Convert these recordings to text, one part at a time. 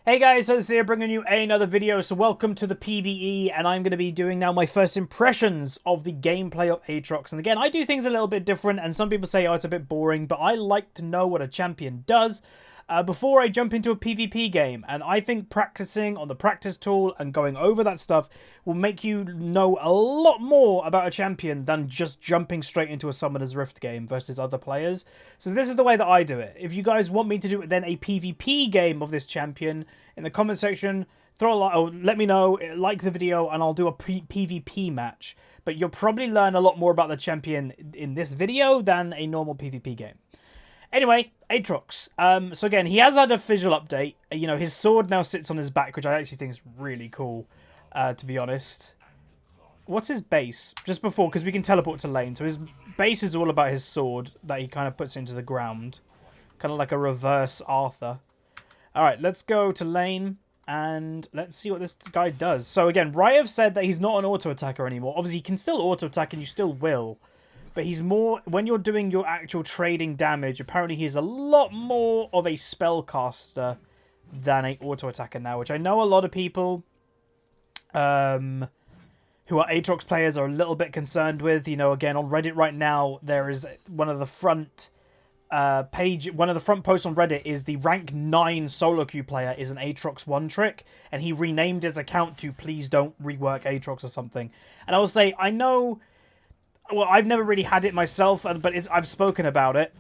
Hey guys, so here bringing you another video. So welcome to the PBE, and I'm going to be doing now my first impressions of the gameplay of Aatrox. And again, I do things a little bit different, and some people say, oh, it's a bit boring, but I like to know what a champion does before I jump into a PvP game. And I think practicing on the practice tool and going over that stuff will make you know a lot more about a champion than just jumping straight into a Summoner's Rift game versus other players. So this is the way that I do it. If you guys want me to do then a PvP game of this champion, in the comment section, throw a like, or let me know, like the video, and I'll do a PvP match. But you'll probably learn a lot more about the champion in this video than a normal PvP game. Anyway, Aatrox. So again, he has had a visual update. You know, his sword now sits on his back, which I actually think is really cool, to be honest. What's his base? Just before, because we can teleport to lane. So his base is all about his sword that he kind of puts into the ground. Kind of like a reverse Arthur. Alright, let's go to lane, and let's see what this guy does. So again, Riot said that he's not an auto-attacker anymore. Obviously, he can still auto-attack, and you still will. But he's more, when you're doing your actual trading damage, apparently he's a lot more of a spellcaster than a auto-attacker now, which I know a lot of people who are Aatrox players are a little bit concerned with. You know, again, on Reddit right now, there is one of the front posts on Reddit is the rank 9 solo queue player is an Aatrox one trick, and he renamed his account to please don't rework Aatrox or something. And I will say, I know, well, I've never really had it myself, but I've spoken about it.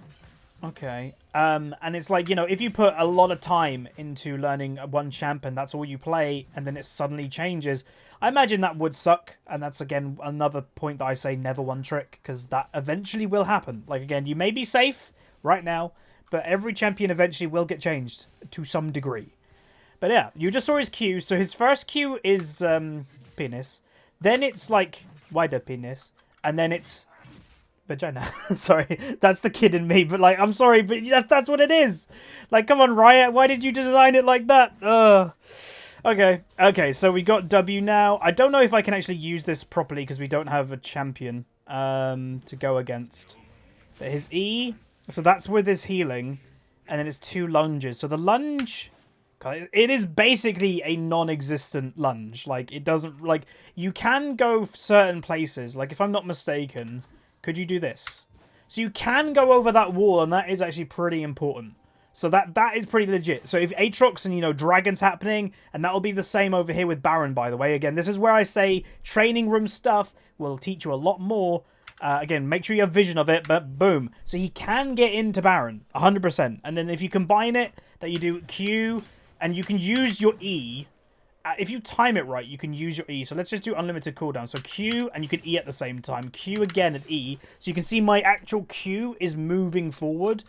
Okay. And it's like, you know, if you put a lot of time into learning one champ and that's all you play, and then it suddenly changes, I imagine that would suck. And that's, again, another point that I say never one trick, because that eventually will happen. Like, again, you may be safe right now, but every champion eventually will get changed to some degree. But yeah, you just saw his Q. So his first Q is penis. Then it's like wider penis. And then it's vagina. Sorry, that's the kid in me. But like, I'm sorry, but that's what it is. Like, come on, Riot. Why did you design it like that? Okay, so we got W now. I don't know if I can actually use this properly because we don't have a champion to go against. But his E... So that's with his healing, and then it's 2 lunges. So the lunge, it is basically a non-existent lunge. Like, it doesn't, like, you can go certain places. Like, if I'm not mistaken, could you do this? So you can go over that wall, and that is actually pretty important. So that is pretty legit. So if Aatrox and, you know, Dragon's happening, and that'll be the same over here with Baron, by the way. Again, this is where I say training room stuff will teach you a lot more. Again, make sure you have vision of it, but boom. So he can get into Baron, 100%. And then if you combine it, that you do Q, and you can use your E. If you time it right, you can use your E. So let's just do unlimited cooldown. So Q, and you can E at the same time. Q again and E. So you can see my actual Q is moving forward,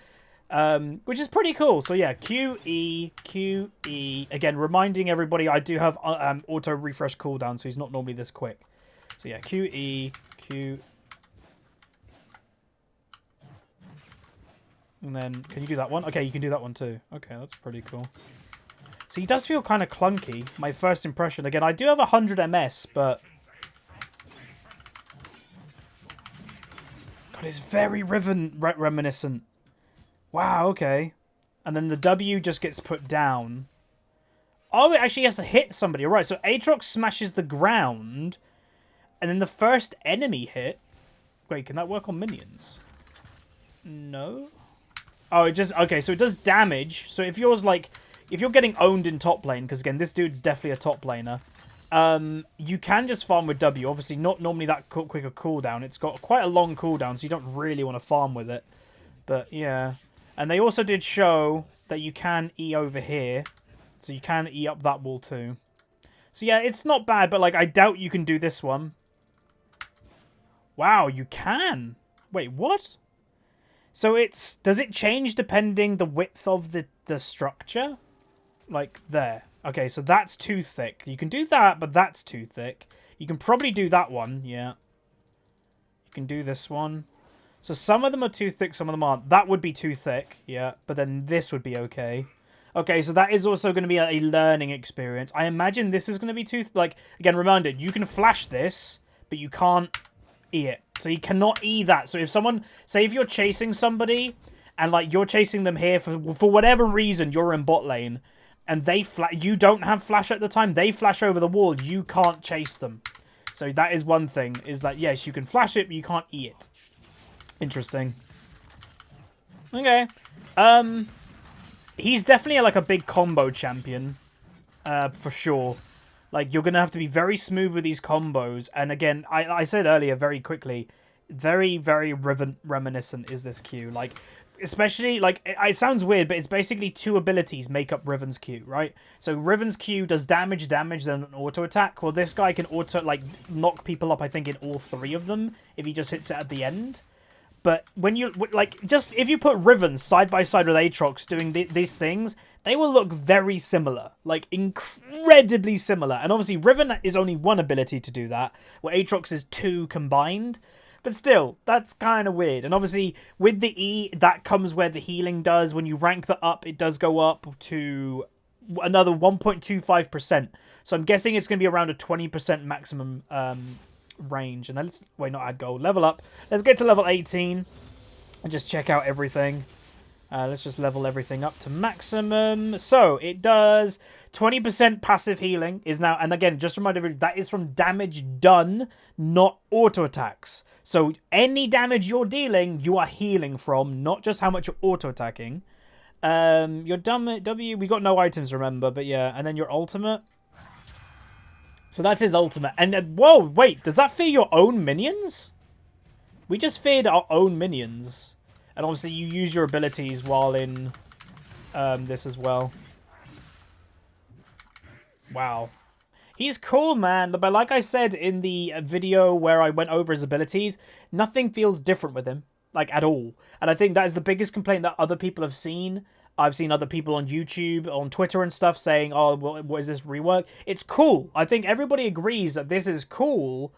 which is pretty cool. So yeah, Q, E, Q, E. Again, reminding everybody I do have auto refresh cooldown, so he's not normally this quick. So yeah, Q, E, Q, and then, can you do that one? Okay, you can do that one too. Okay, that's pretty cool. So he does feel kind of clunky, my first impression. Again, I do have 100 MS, but... God, it's very Riven reminiscent. Wow, okay. And then the W just gets put down. Oh, it actually has to hit somebody. All right, so Aatrox smashes the ground, and then the first enemy hit... Wait, can that work on minions? No? Oh, it just... Okay, so it does damage. So if you're, like... If you're getting owned in top lane, because, again, this dude's definitely a top laner, you can just farm with W. Obviously, not normally that quick a cooldown. It's got quite a long cooldown, so you don't really want to farm with it. But, yeah. And they also did show that you can E over here. So you can E up that wall, too. So, yeah, it's not bad, but, like, I doubt you can do this one. Wow, you can! Wait, what? So it's... Does it change depending the width of the structure? Like, there. Okay, so that's too thick. You can do that, but that's too thick. You can probably do that one, yeah. You can do this one. So some of them are too thick, some of them aren't. That would be too thick, yeah. But then this would be okay. Okay, so that is also going to be a learning experience. I imagine this is going to be too... Like, again, reminder, you can flash this, but you can't E it. So you cannot E that. So if someone... Say if you're chasing somebody, and, like, you're chasing them here for whatever reason, you're in bot lane, and you don't have flash at the time. They flash over the wall. You can't chase them. So that is one thing, is that, yes, you can flash it, but you can't E it. Interesting. Okay. He's definitely like a big combo champion, for sure. Like, you're going to have to be very smooth with these combos. And again, I said earlier very quickly, very, very reminiscent is this Q. Like, especially, like, it sounds weird, but it's basically 2 abilities make up Riven's Q, right? So Riven's Q does damage, then an auto attack. Well, this guy can auto, like, knock people up, I think, in all 3 of them if he just hits it at the end. But when you, like, just if you put Riven side by side with Aatrox doing these things, they will look very similar. Like, incredibly similar. And obviously, Riven is only 1 ability to do that, where Aatrox is 2 combined. But still, that's kind of weird. And obviously, with the E, that comes where the healing does. When you rank that up, it does go up to another 1.25%. So I'm guessing it's going to be around a 20% maximum range. And then let's, wait, not add gold, level up. Let's get to level 18 and just check out everything. Let's just level everything up to maximum. So it does 20% passive healing is now, and again, just remind everybody, that is from damage done, not auto attacks. So any damage you're dealing, you are healing from, not just how much you're auto attacking. Your W, we got no items, remember, but yeah, and then your ultimate. So that's his ultimate. And whoa, wait, does that fear your own minions? We just feared our own minions. And obviously you use your abilities while in this as well. Wow. He's cool, man. But like I said in the video where I went over his abilities, nothing feels different with him. Like, at all. And I think that is the biggest complaint that other people have seen. I've seen other people on YouTube, on Twitter and stuff saying, oh, what is this rework? It's cool. I think everybody agrees that this is cool,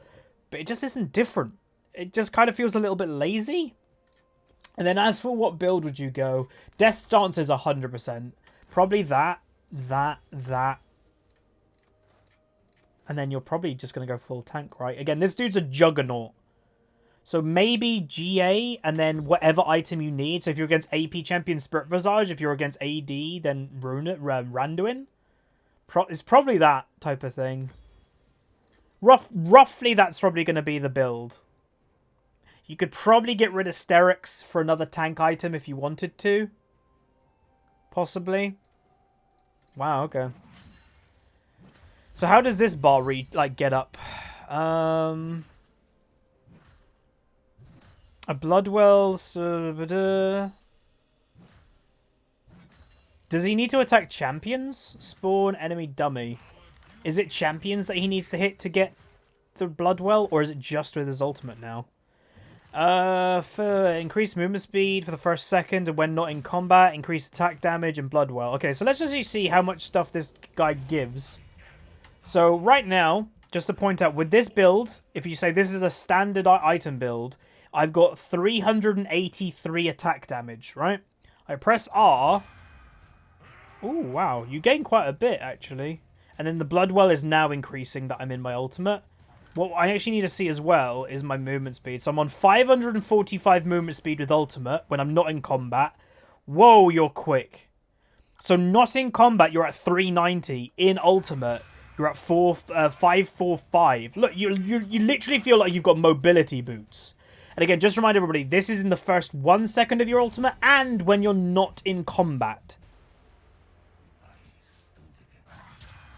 but it just isn't different. It just kind of feels a little bit lazy. And then as for what build would you go? Death Stance is 100%. Probably that. And then you're probably just going to go full tank, right? Again, this dude's a juggernaut. So maybe GA and then whatever item you need. So if you're against AP Champion, Spirit Visage. If you're against AD, then Randuin. It's probably that type of thing. Roughly, that's probably going to be the build. You could probably get rid of Sterix for another tank item if you wanted to. Possibly. Wow, okay. So how does this bar get up? A Bloodwell. Does he need to attack champions? Spawn enemy dummy. Is it champions that he needs to hit to get the Bloodwell, or is it just with his ultimate now? For increased movement speed for the first second and when not in combat, increased attack damage and Bloodwell. Okay, so let's just see how much stuff this guy gives. So right now, just to point out, with this build, if you say this is a standard item build, I've got 383 attack damage, right? I press R. Ooh, wow. You gain quite a bit, actually. And then the Bloodwell is now increasing that I'm in my ultimate. What I actually need to see as well is my movement speed. So I'm on 545 movement speed with ultimate when I'm not in combat. Whoa, you're quick. So not in combat, you're at 390. In ultimate, you're at 545. Look, you literally feel like you've got mobility boots. And again, just remind everybody, this is in the first 1 second of your ultimate and when you're not in combat.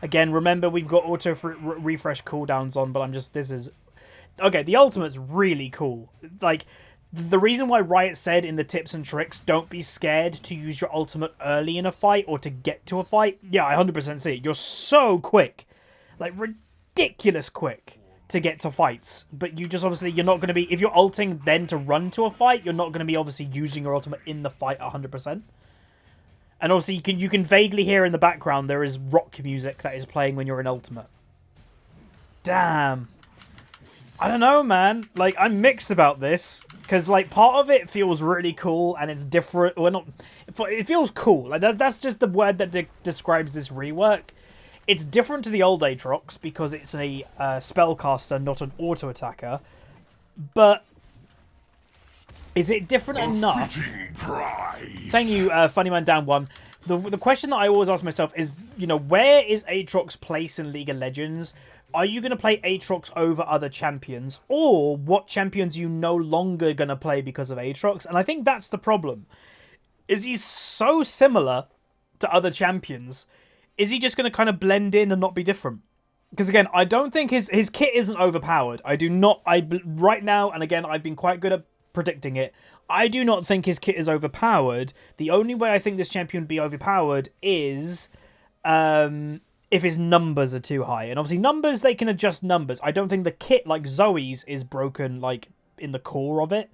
Again, remember, we've got auto refresh cooldowns on, but I'm just, this is... Okay, the ultimate's really cool. Like, the reason why Riot said in the tips and tricks, don't be scared to use your ultimate early in a fight or to get to a fight. Yeah, I 100% see it. You're so quick. Like, ridiculous quick to get to fights. But you just, obviously, you're not going to be... If you're ulting then to run to a fight, you're not going to be, obviously, using your ultimate in the fight 100%. And also, you can vaguely hear in the background there is rock music that is playing when you're in ultimate. Damn. I don't know, man. Like, I'm mixed about this. Because, like, part of it feels really cool and it's different. Well, not... It feels cool. Like, that's just the word that describes this rework. It's different to the old Aatrox because it's a spellcaster, not an auto-attacker. But... Is it different enough? Thank you, Funnyman Down 1. the question that I always ask myself is, you know, where is Aatrox place in League of Legends? Are you going to play Aatrox over other champions? Or what champions are you no longer going to play because of Aatrox? And I think that's the problem. Is he so similar to other champions? Is he just going to kind of blend in and not be different? Because again, I don't think his kit isn't overpowered. I do not, right now, and again, I've been quite good at predicting it, I do not think his kit is overpowered. The only way I think this champion would be overpowered is if his numbers are too high. And obviously numbers, they can adjust numbers. I don't think the kit like Zoe's is broken like in the core of it.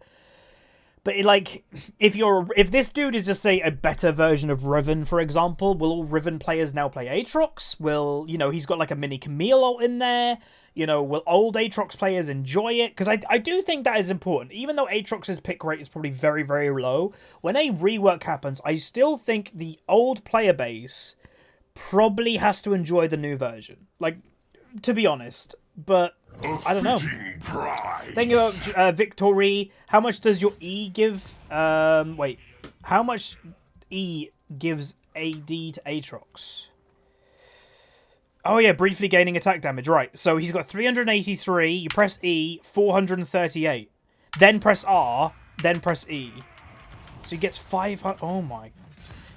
But like, if this dude is just, say, a better version of Riven, for example, will all Riven players now play Aatrox? Will, you know, he's got like a mini Camille ult in there. You know, will old Aatrox players enjoy it? Because I do think that is important. Even though Aatrox's pick rate is probably very, very low, when a rework happens, I still think the old player base probably has to enjoy the new version. Like, to be honest. But I don't know. Thank you, Victory. How much does your E give? Wait. How much E gives AD to Aatrox? Oh, yeah, briefly gaining attack damage. Right, so he's got 383. You press E, 438. Then press R, then press E. So he gets 500. Oh, my.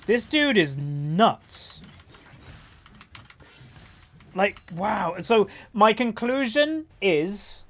This dude is nuts. Like, wow. So my conclusion is,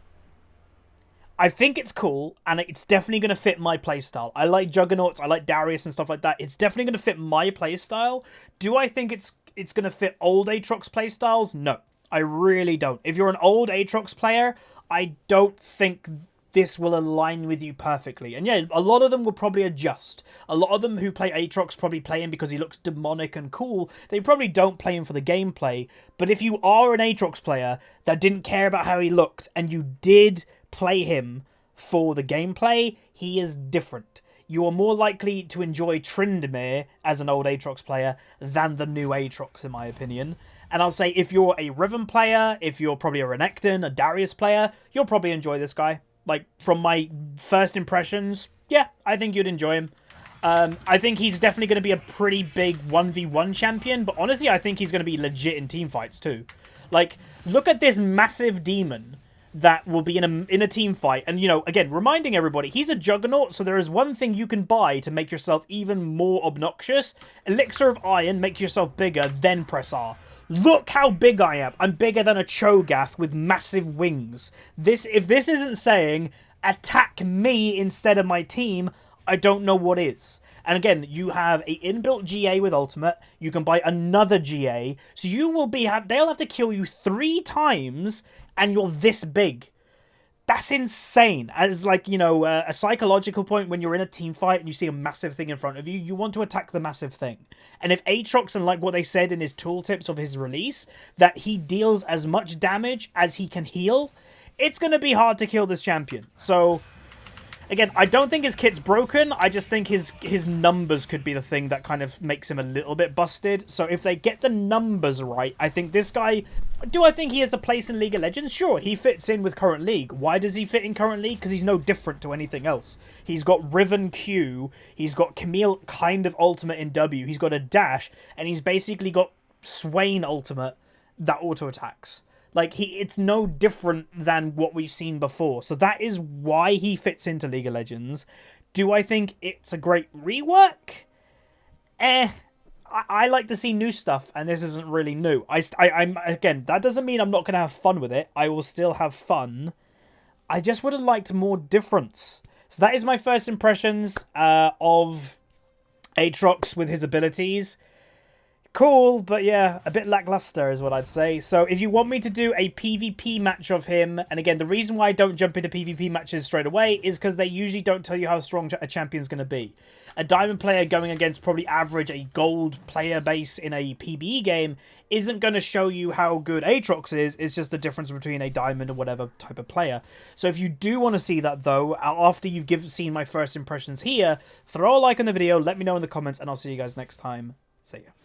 I think it's cool, and it's definitely going to fit my playstyle. I like Juggernauts, I like Darius and stuff like that. It's definitely going to fit my playstyle. Do I think it's going to fit old Aatrox playstyles? No, I really don't. If you're an old Aatrox player, I don't think this will align with you perfectly. And yeah, a lot of them will probably adjust. A lot of them who play Aatrox probably play him because he looks demonic and cool. They probably don't play him for the gameplay. But if you are an Aatrox player that didn't care about how he looked and you did play him for the gameplay, he is different. You are more likely to enjoy Tryndamere as an old Aatrox player than the new Aatrox, in my opinion. And I'll say if you're a Riven player, if you're probably a Renekton, a Darius player, you'll probably enjoy this guy. Like, from my first impressions, yeah, I think you'd enjoy him. I think he's definitely going to be a pretty big 1v1 champion, but honestly, I think he's going to be legit in team fights too. Like, look at this massive demon that will be in a team fight. And, you know, again, reminding everybody, he's a Juggernaut, so there is one thing you can buy to make yourself even more obnoxious. Elixir of Iron, make yourself bigger, then press R. Look how big I am. I'm bigger than a Cho'Gath with massive wings. If this isn't saying, attack me instead of my team, I don't know what is. And again, you have a inbuilt GA with Ultimate. You can buy another GA. So you will be... they'll have to kill you 3 times and you're this big. That's insane. As, like, you know, a psychological point when you're in a team fight and you see a massive thing in front of you, you want to attack the massive thing. And if Aatrox, and like what they said in his tooltips of his release, that he deals as much damage as he can heal, it's going to be hard to kill this champion. So, again, I don't think his kit's broken. I just think his numbers could be the thing that kind of makes him a little bit busted. So if they get the numbers right, I think this guy... Do I think he has a place in League of Legends? Sure, he fits in with current league. Why does he fit in current league? Because he's no different to anything else. He's got Riven Q, he's got Camille kind of ultimate in W, he's got a dash, and he's basically got Swain ultimate that auto-attacks. Like, it's no different than what we've seen before. So that is why he fits into League of Legends. Do I think it's a great rework? I like to see new stuff, and this isn't really new. I'm again, that doesn't mean I'm not going to have fun with it. I will still have fun. I just would have liked more difference. So that is my first impressions of Aatrox with his abilities. Cool, but yeah, a bit lackluster is what I'd say. So if you want me to do a PvP match of him, and again, the reason why I don't jump into PvP matches straight away is because they usually don't tell you how strong a champion's going to be. A diamond player going against probably average a gold player base in a PBE game isn't going to show you how good Aatrox is. It's just the difference between a diamond or whatever type of player. So if you do want to see that though, after you've seen my first impressions here, throw a like on the video, let me know in the comments, and I'll see you guys next time. See ya.